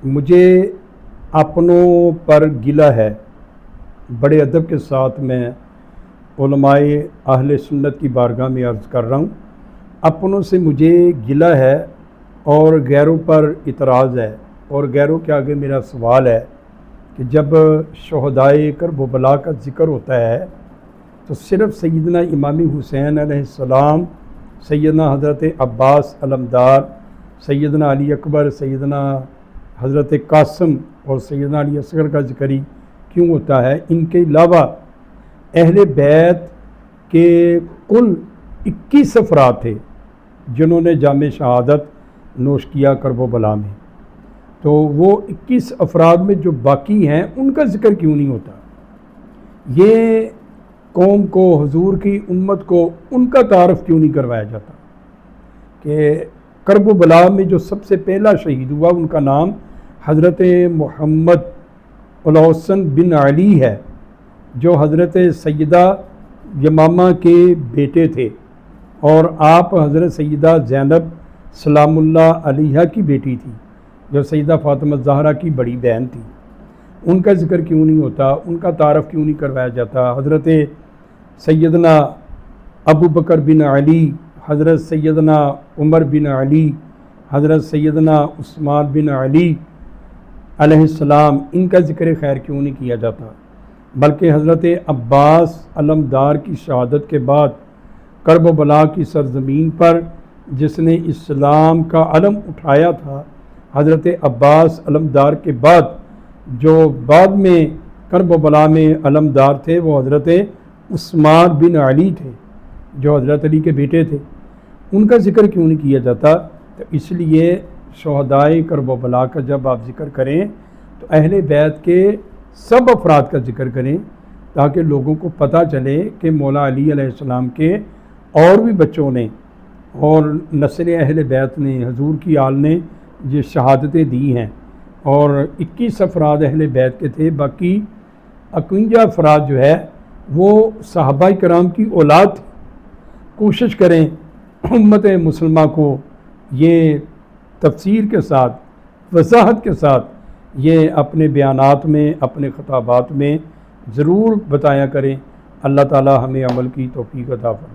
مجھے اپنوں پر گلہ ہے۔ بڑے ادب کے ساتھ میں علماء اہل سنت کی بارگاہ میں عرض کر رہا ہوں، اپنوں سے مجھے گلہ ہے اور غیروں پر اعتراض ہے، اور غیروں کے آگے میرا سوال ہے کہ جب شہدائے کرب و بلا کا ذکر ہوتا ہے تو صرف سیدنا امام حسین علیہ السلام، سیدنا حضرت عباس علمدار، سیدنا علی اکبر، سیدنا حضرت قاسم اور سیدنا علی اصغر کا ذکر ہی کیوں ہوتا ہے؟ ان کے علاوہ اہل بیت کے کل 21 افراد تھے جنہوں نے جام شہادت نوش کیا کرب و بلا میں، تو وہ 21 افراد میں جو باقی ہیں ان کا ذکر کیوں نہیں ہوتا؟ یہ قوم کو، حضور کی امت کو ان کا تعارف کیوں نہیں کروایا جاتا کہ کرب و بلا میں جو سب سے پہلا شہید ہوا ان کا نام حضرت محمد الحسن بن علی ہے، جو حضرت سیدہ یمامہ کے بیٹے تھے، اور آپ حضرت سیدہ زینب سلام اللہ علیہا کی بیٹی تھی، جو سیدہ فاطمہ زہرا کی بڑی بہن تھی۔ ان کا ذکر کیوں نہیں ہوتا؟ ان کا تعارف کیوں نہیں کروایا جاتا؟ حضرت سیدنا ابو بکر بن علی، حضرت سیدنا عمر بن علی، حضرت سیدنا عثمان بن علی علیہ السلام، ان کا ذکر خیر کیوں نہیں کیا جاتا؟ بلکہ حضرت عباس علمدار کی شہادت کے بعد کرب و بلا کی سرزمین پر جس نے اسلام کا علم اٹھایا تھا، حضرت عباس علمدار کے بعد جو بعد میں کرب و بلا میں علمدار تھے وہ حضرت عثمان بن علی تھے، جو حضرت علی کے بیٹے تھے۔ ان کا ذکر کیوں نہیں کیا جاتا؟ تو اس لیے شہدائے کرب و بلا کا جب آپ ذکر کریں تو اہل بیت کے سب افراد کا ذکر کریں، تاکہ لوگوں کو پتہ چلے کہ مولا علی علیہ السلام کے اور بھی بچوں نے اور نسل اہل بیت نے، حضور کی آل نے یہ شہادتیں دی ہیں، اور 21 افراد اہل بیت کے تھے، باقی 51 افراد جو ہے وہ صحابہ کرام کی اولاد تھی۔ کوشش کریں امت مسلمہ کو یہ تفسیر کے ساتھ، وضاحت کے ساتھ یہ اپنے بیانات میں، اپنے خطابات میں ضرور بتایا کریں۔ اللہ تعالی ہمیں عمل کی توفیق عطا فرمائے۔